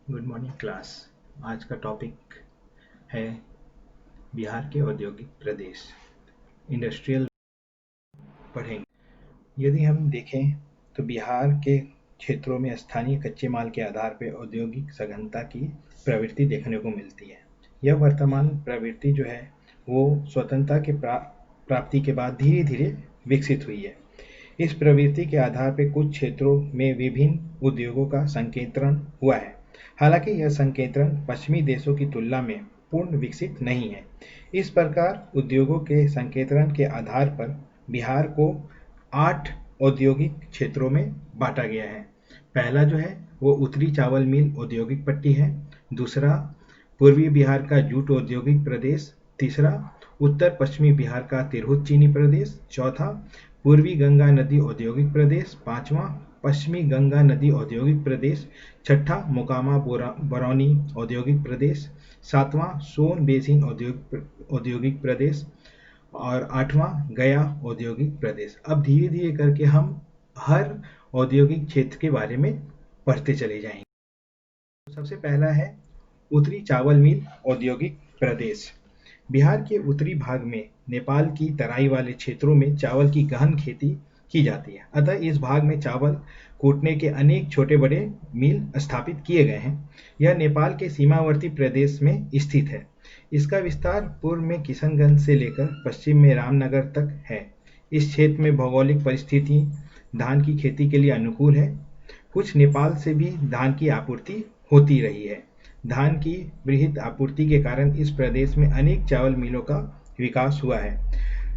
Good morning class. आज का topic है बिहार के औद्योगिक प्रदेश, इंडस्ट्रियल पढ़ेंगे। यदि हम देखें तो बिहार के क्षेत्रों में स्थानीय कच्चे माल के आधार पर औद्योगिक सघनता की प्रवृत्ति देखने को मिलती है। यह वर्तमान प्रवृत्ति जो है वो स्वतंत्रता के प्राप्ति के बाद धीरे धीरे विकसित हुई है। इस प्रवृत्ति के आधार पर कुछ क्षेत्रों में विभिन्न उद्योगों का संकेंद्रण हुआ है। हालांकि यह संकेंद्रण पश्चिमी देशों की तुलना में पूर्ण विकसित नहीं है। इस प्रकार उद्योगों के संकेंद्रण के आधार पर बिहार को 8 औद्योगिक क्षेत्रों में बांटा गया है। पहला जो है वो उत्तरी चावल मिल औद्योगिक पट्टी है। दूसरा पूर्वी बिहार का जूट औद्योगिक प्रदेश। तीसरा उत्तर पश्चिमी बिहार का तिरहुत चीनी प्रदेश। चौथा पूर्वी गंगा नदी औद्योगिक प्रदेश। पांचवा पश्चिमी गंगा नदी औद्योगिक प्रदेश। छठा मोकामा बरौनी औद्योगिक प्रदेश। सातवां सोन बेसिन औद्योगिक प्रदेश और आठवां गया औद्योगिक प्रदेश। अब धीरे धीरे करके हम हर औद्योगिक क्षेत्र के बारे में पढ़ते चले जाएंगे। सबसे पहला है उत्तरी चावल मिल औद्योगिक प्रदेश। बिहार के उत्तरी भाग में नेपाल की तराई वाले क्षेत्रों में चावल की गहन खेती की जाती है। अतः इस भाग में चावल कूटने के अनेक छोटे बड़े मिल स्थापित किए गए हैं। यह नेपाल के सीमावर्ती प्रदेश में स्थित है। इसका विस्तार पूर्व में किशनगंज से लेकर पश्चिम में रामनगर तक है। इस क्षेत्र में भौगोलिक परिस्थिति धान की खेती के लिए अनुकूल है। कुछ नेपाल से भी धान की आपूर्ति होती रही है। धान की वृहद आपूर्ति के कारण इस प्रदेश में अनेक चावल मिलों का विकास हुआ है।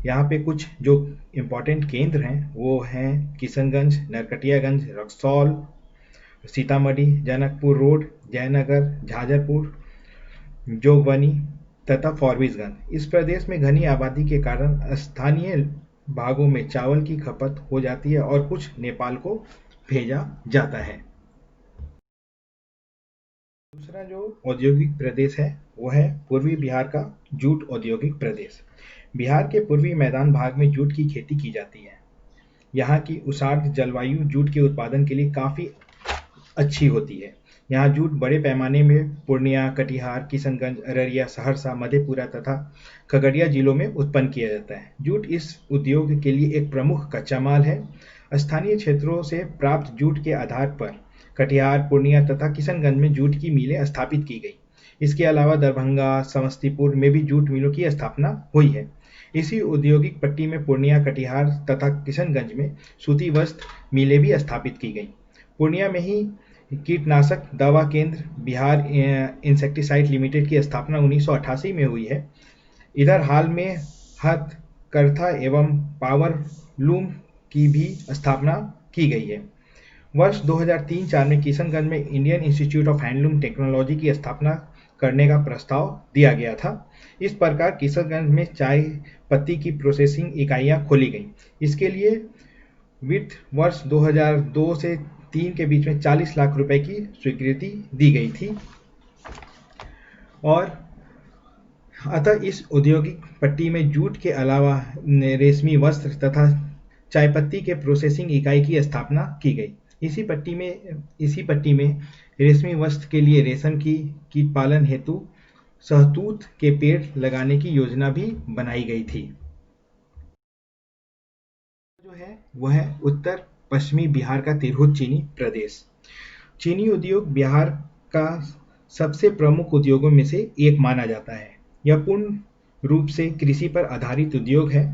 यहाँ पे कुछ जो इम्पोर्टेंट केंद्र हैं वो हैं किशनगंज, नरकटियागंज, रक्सौल, सीतामढ़ी, जनकपुर रोड, जयनगर, झाजरपुर, जोगबनी तथा फॉरबिसगंज। इस प्रदेश में घनी आबादी के कारण स्थानीय भागों में चावल की खपत हो जाती है और कुछ नेपाल को भेजा जाता है। दूसरा जो औद्योगिक प्रदेश है वो है पूर्वी बिहार का जूट औद्योगिक प्रदेश। बिहार के पूर्वी मैदान भाग में जूट की खेती की जाती है। यहाँ की उष्ण जलवायु जूट के उत्पादन के लिए काफ़ी अच्छी होती है। यहाँ जूट बड़े पैमाने में पूर्णिया, कटिहार, किशनगंज, अररिया, सहरसा, मधेपुरा तथा खगड़िया जिलों में उत्पन्न किया जाता है। जूट इस उद्योग के लिए एक प्रमुख कच्चा माल है। स्थानीय क्षेत्रों से प्राप्त जूट के आधार पर कटिहार, पूर्णिया तथा किशनगंज में जूट की मिलें स्थापित की गई। इसके अलावा दरभंगा, समस्तीपुर में भी जूट मिलों की स्थापना हुई है। इसी औद्योगिक पट्टी में पूर्णिया, कटिहार तथा किशनगंज में सूती वस्त्र मिलें भी स्थापित की गई। पूर्णिया में ही कीटनाशक दवा केंद्र बिहार इंसेक्टिसाइड लिमिटेड की स्थापना 1988 में हुई है। इधर हाल में हथकरघा एवं पावर लूम की भी स्थापना की गई है। वर्ष 2003-04 में किशनगंज में Indian institute of handloom technology की स्थापना करने का प्रस्ताव दिया गया था। इस प्रकार किशनगंज में चाय पत्ती की प्रोसेसिंग इकाइयां खोली गई। इसके लिए वित्त वर्ष 2002 से 3 के बीच में 40 लाख रुपए की स्वीकृति दी गई थी। और अतः इस औद्योगिक पट्टी में जूट के अलावा रेशमी वस्त्र तथा चाय पत्ती के प्रोसेसिंग इकाई की स्थापना की गई। इसी पट्टी में रेशमी वस्त्र के लिए रेशम की कीट पालन हेतु शहतूत के पेड़ लगाने की योजना भी बनाई गई थी। जो है वह है उत्तर पश्चिमी बिहार का तिरहुत चीनी प्रदेश। चीनी उद्योग बिहार का सबसे प्रमुख उद्योगों में से एक माना जाता है। यह पूर्ण रूप से कृषि पर आधारित उद्योग है।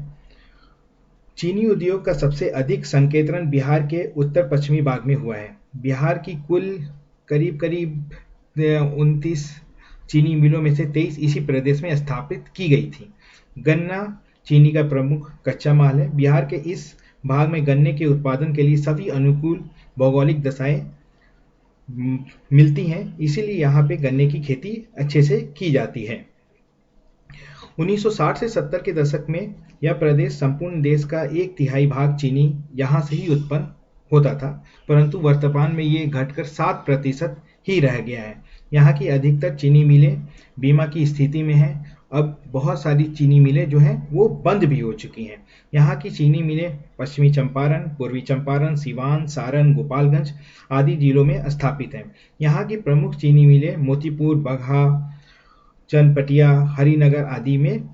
चीनी उद्योग का सबसे अधिक संकेंद्रण बिहार के उत्तर पश्चिमी भाग में हुआ है। बिहार की कुल करीब 29 चीनी मिलों में से 23 इसी प्रदेश में स्थापित की गई थी। गन्ना चीनी का प्रमुख कच्चा माल है। बिहार के इस भाग में गन्ने के उत्पादन के लिए सभी अनुकूल भौगोलिक दशाएं मिलती हैं, इसीलिए यहाँ पे गन्ने की खेती अच्छे से की जाती है। 1960 से 70 के दशक में यह प्रदेश संपूर्ण देश का 1/3 भाग चीनी यहाँ से ही उत्पन्न होता था, परंतु वर्तमान में ये घटकर 7% ही रह गया है। यहाँ की अधिकतर चीनी मिलें बीमा की स्थिति में हैं अब बहुत सारी चीनी मिलें जो हैं वो बंद भी हो चुकी हैं। यहाँ की चीनी मिलें पश्चिमी चंपारण, पूर्वी चंपारण, सिवान, सारण, गोपालगंज आदि जिलों में स्थापित हैं। यहाँ की प्रमुख चीनी मिलें मोतीपुर, बगहा, चनपटिया, हरिनगर आदि में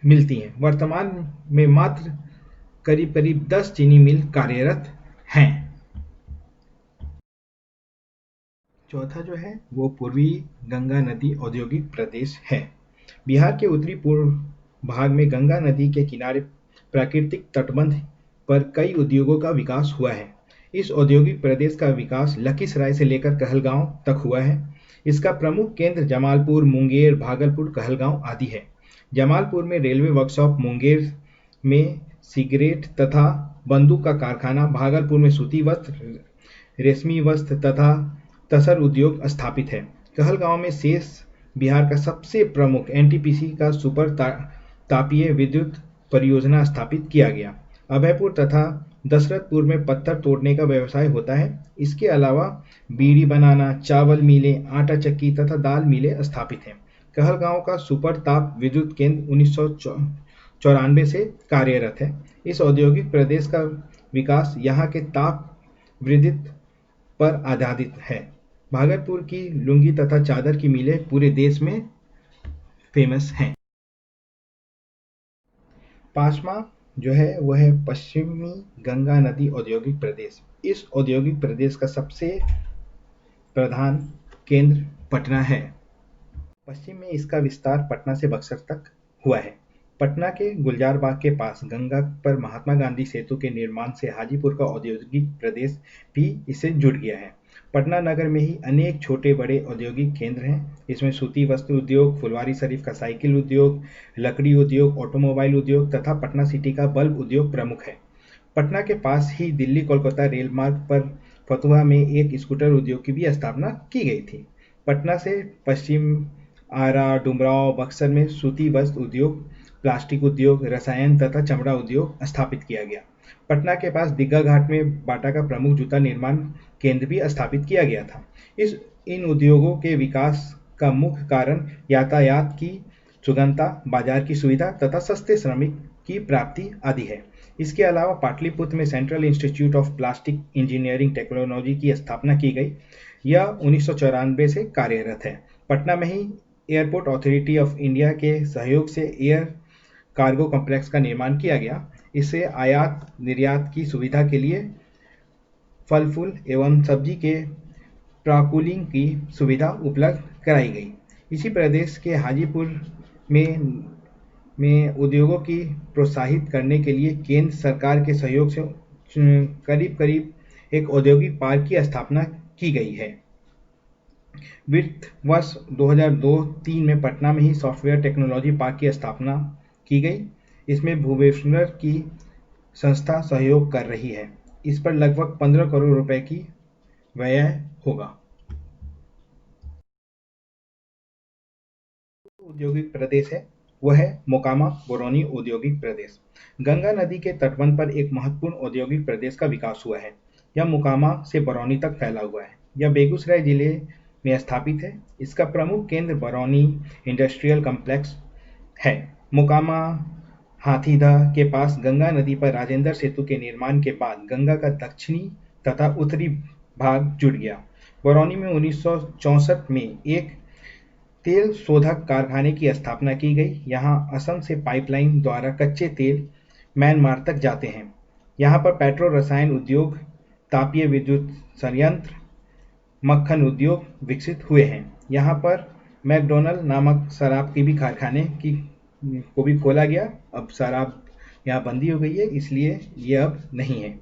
मिलती हैं। वर्तमान में मात्र करीब करीब 10 चीनी मिल कार्यरत हैं। चौथा जो है वो पूर्वी गंगा नदी औद्योगिक प्रदेश है। बिहार के उत्तरी पूर्व भाग में गंगा नदी के किनारे प्राकृतिक तटबंध पर कई उद्योगों का विकास हुआ है। इस औद्योगिक प्रदेश का विकास लखीसराय से लेकर कहलगांव तक हुआ है। इसका प्रमुख केंद्र जमालपुर, मुंगेर, भागलपुर, कहलगांव आदि है। जमालपुर में रेलवे वर्कशॉप, मुंगेर में सिगरेट तथा बंदूक का कारखाना, भागलपुर में सूती वस्त्र, रेशमी वस्त्र तथा तसर उद्योग स्थापित है। कहलगांव में शेष बिहार का सबसे प्रमुख एनटीपीसी का सुपर तापीय विद्युत परियोजना स्थापित किया गया। अभयपुर तथा दशरथपुर में पत्थर तोड़ने का व्यवसाय होता है। इसके अलावा बीड़ी बनाना, चावल मिलें, आटा चक्की तथा दाल मिलें स्थापित हैं। कहलगांव का सुपर ताप विद्युत केंद्र 1994 से कार्यरत है। इस औद्योगिक प्रदेश का विकास यहाँ के ताप विद्युत पर आधारित है। भागलपुर की लुंगी तथा चादर की मिलें पूरे देश में फेमस हैं। पांचवा जो है वह है पश्चिमी गंगा नदी औद्योगिक प्रदेश। इस औद्योगिक प्रदेश का सबसे प्रधान केंद्र पटना है। पश्चिम में इसका विस्तार पटना से बक्सर तक हुआ है। पटना के गुलजार बाग के पास गंगा पर महात्मा गांधी सेतु के निर्माण से हाजीपुर का औद्योगिक प्रदेश भी इससे जुड़ गया है। पटना नगर में ही अनेक छोटे बड़े औद्योगिक केंद्र हैं। इसमें सूती वस्त्र उद्योग, फुलवारी शरीफ का साइकिल उद्योग, लकड़ी उद्योग, ऑटोमोबाइल उद्योग तथा पटना सिटी का बल्ब उद्योग प्रमुख है। पटना के पास ही दिल्ली कोलकाता रेल मार्ग पर फतुहा में एक स्कूटर उद्योग की भी स्थापना की गई थी। पटना से पश्चिम आरा, डुमरांव, बक्सर में सूती वस्त्र उद्योग, प्लास्टिक उद्योग, रसायन तथा चमड़ा उद्योग स्थापित किया गया। पटना के पास दीघा घाट में बाटा का प्रमुख जूता निर्माण केंद्र भी स्थापित किया गया था। इन उद्योगों के विकास का मुख्य कारण यातायात की सुगमता, बाजार की सुविधा तथा सस्ते श्रमिक की प्राप्ति आदि है। इसके अलावा पाटलिपुत्र में central institute of plastic engineering technology की स्थापना की गई। यह 1994 से कार्यरत है। पटना में ही एयरपोर्ट अथॉरिटी ऑफ इंडिया के सहयोग से एयर कार्गो कॉम्प्लेक्स का निर्माण किया गया। इससे आयात निर्यात की सुविधा के लिए फल फूल एवं सब्जी के प्राकूलिंग की सुविधा उपलब्ध कराई गई। इसी प्रदेश के हाजीपुर में उद्योगों की प्रोत्साहित करने के लिए केंद्र सरकार के सहयोग से करीब करीब एक औद्योगिक पार्क की स्थापना की गई है। वित्त वर्ष 2002-03 में पटना में ही सॉफ्टवेयर टेक्नोलॉजी पार्क की स्थापना की गई। इसमें भुवनेश्वर की संस्था सहयोग कर रही है। इस पर लगभग 15 करोड़ रुपए की व्यय होगा। औद्योगिक प्रदेश है वह है मोकामा बरौनी औद्योगिक प्रदेश। गंगा नदी के तटबंध पर एक महत्वपूर्ण औद्योगिक प्रदेश का विकास हुआ है। यह मोकामा से बरौनी तक फैला हुआ है। यह बेगूसराय जिले में स्थापित है। इसका प्रमुख केंद्र बरौनी इंडस्ट्रियल कॉम्प्लेक्स है। मोकामा हाथीदह के पास गंगा नदी पर राजेंद्र सेतु के निर्माण के बाद गंगा का दक्षिणी तथा उत्तरी भाग जुड़ गया। बरौनी में 1964 में एक तेल शोधक कारखाने की स्थापना की गई। यहाँ असम से पाइपलाइन द्वारा कच्चे तेल म्यांमार तक जाते हैं। यहाँ पर पेट्रो रसायन उद्योग, तापीय विद्युत संयंत्र, मक्खन उद्योग विकसित हुए हैं। यहाँ पर मैकडोनल्ड नामक शराब की भी कारखाने को भी खोला गया। अब शराब यहाँ बंदी हो गई है, इसलिए ये अब नहीं है।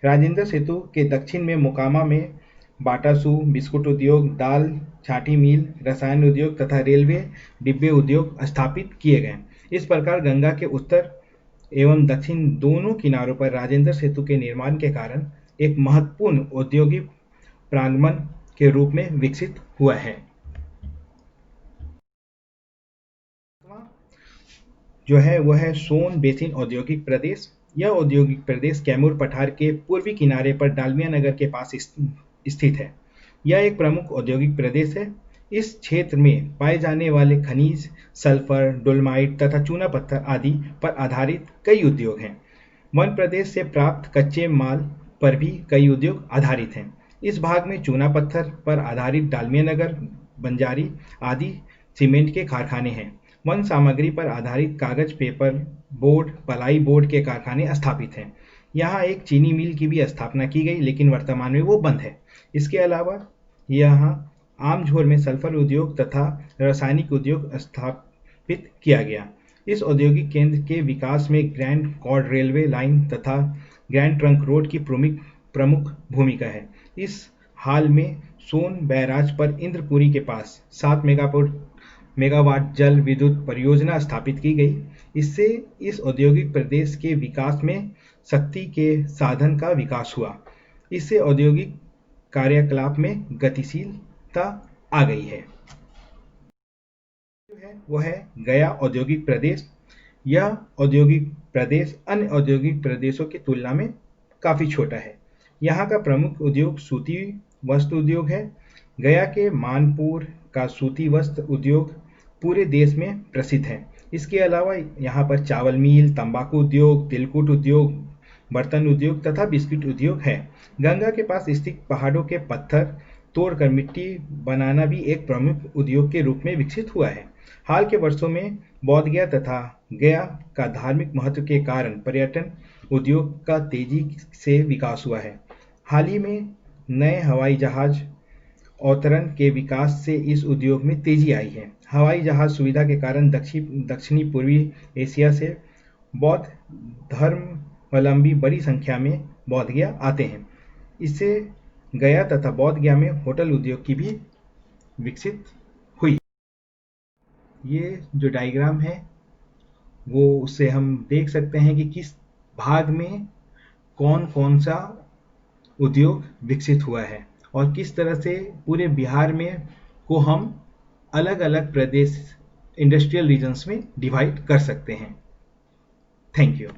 राजेंद्र सेतु के दक्षिण में मोकामा में बाटा शू, बिस्कुट उद्योग, दाल छाटी मिल, रसायन उद्योग तथा रेलवे डिब्बे उद्योग स्थापित किए गए। इस प्रकार गंगा के उत्तर एवं दक्षिण दोनों किनारों पर राजेंद्र सेतु के निर्माण के कारण एक महत्वपूर्ण औद्योगिक प्रांगण के रूप में विकसित हुआ है। जो है वह है सोन बेसिन औद्योगिक प्रदेश। यह औद्योगिक प्रदेश कैमूर पठार के पूर्वी किनारे पर डालमिया नगर के पास स्थित है। यह एक प्रमुख औद्योगिक प्रदेश है। इस क्षेत्र में पाए जाने वाले खनिज सल्फर, डोलमाइट तथा चूना पत्थर आदि पर आधारित कई उद्योग हैं। वन प्रदेश से प्राप्त कच्चे माल पर भी कई उद्योग आधारित हैं। इस भाग में चूना पत्थर पर आधारित डालमिया नगर, बंजारी आदि सीमेंट के कारखाने हैं। वन सामग्री पर आधारित कागज, पेपर बोर्ड, पलाई बोर्ड के कारखाने स्थापित हैं। यहाँ एक चीनी मिल की भी स्थापना की गई, लेकिन वर्तमान में वो बंद है। इसके अलावा यहाँ आमझोर में सल्फर उद्योग तथा रासायनिक उद्योग स्थापित किया गया। इस औद्योगिक केंद्र के विकास में ग्रैंड कॉर्ड रेलवे लाइन तथा ग्रैंड ट्रंक रोड की प्रमुख भूमिका है। इस हाल में सोन बैराज पर इंद्रपुरी के पास 7 मेगावाट जल विद्युत परियोजना स्थापित की गई। इससे इस औद्योगिक प्रदेश के विकास में शक्ति के साधन का विकास हुआ। इससे औद्योगिक कार्यकलाप में गतिशीलता आ गई है। वो है गया औद्योगिक प्रदेश। यह औद्योगिक प्रदेश अन्य औद्योगिक प्रदेशों की तुलना में काफ़ी छोटा है। यहाँ का प्रमुख उद्योग सूती वस्त्र उद्योग है। गया के मानपुर का सूती वस्त्र उद्योग पूरे देश में प्रसिद्ध है। इसके अलावा यहाँ पर चावल मिल, तंबाकू उद्योग, तिलकुट उद्योग, बर्तन उद्योग तथा बिस्किट उद्योग है। गंगा के पास स्थित पहाड़ों के पत्थर तोड़कर मिट्टी बनाना भी एक प्रमुख उद्योग के रूप में विकसित हुआ है। हाल के वर्षों में बोधगया तथा गया का धार्मिक महत्व के कारण पर्यटन उद्योग का तेजी से विकास हुआ है। हाल ही में नए हवाई जहाज अवतरण के विकास से इस उद्योग में तेजी आई है। हवाई जहाज सुविधा के कारण दक्षिणी पूर्वी एशिया से बौद्ध धर्मावलंबी बड़ी संख्या में बोधगया आते हैं। इससे गया तथा बोधगया में होटल उद्योग की भी विकसित हुई। ये जो डायग्राम है वो उससे हम देख सकते हैं कि किस भाग में कौन कौन सा उद्योग विकसित हुआ है और किस तरह से पूरे बिहार में को हम अलग अलग प्रदेश इंडस्ट्रियल रीजन्स में डिवाइड कर सकते हैं। Thank you.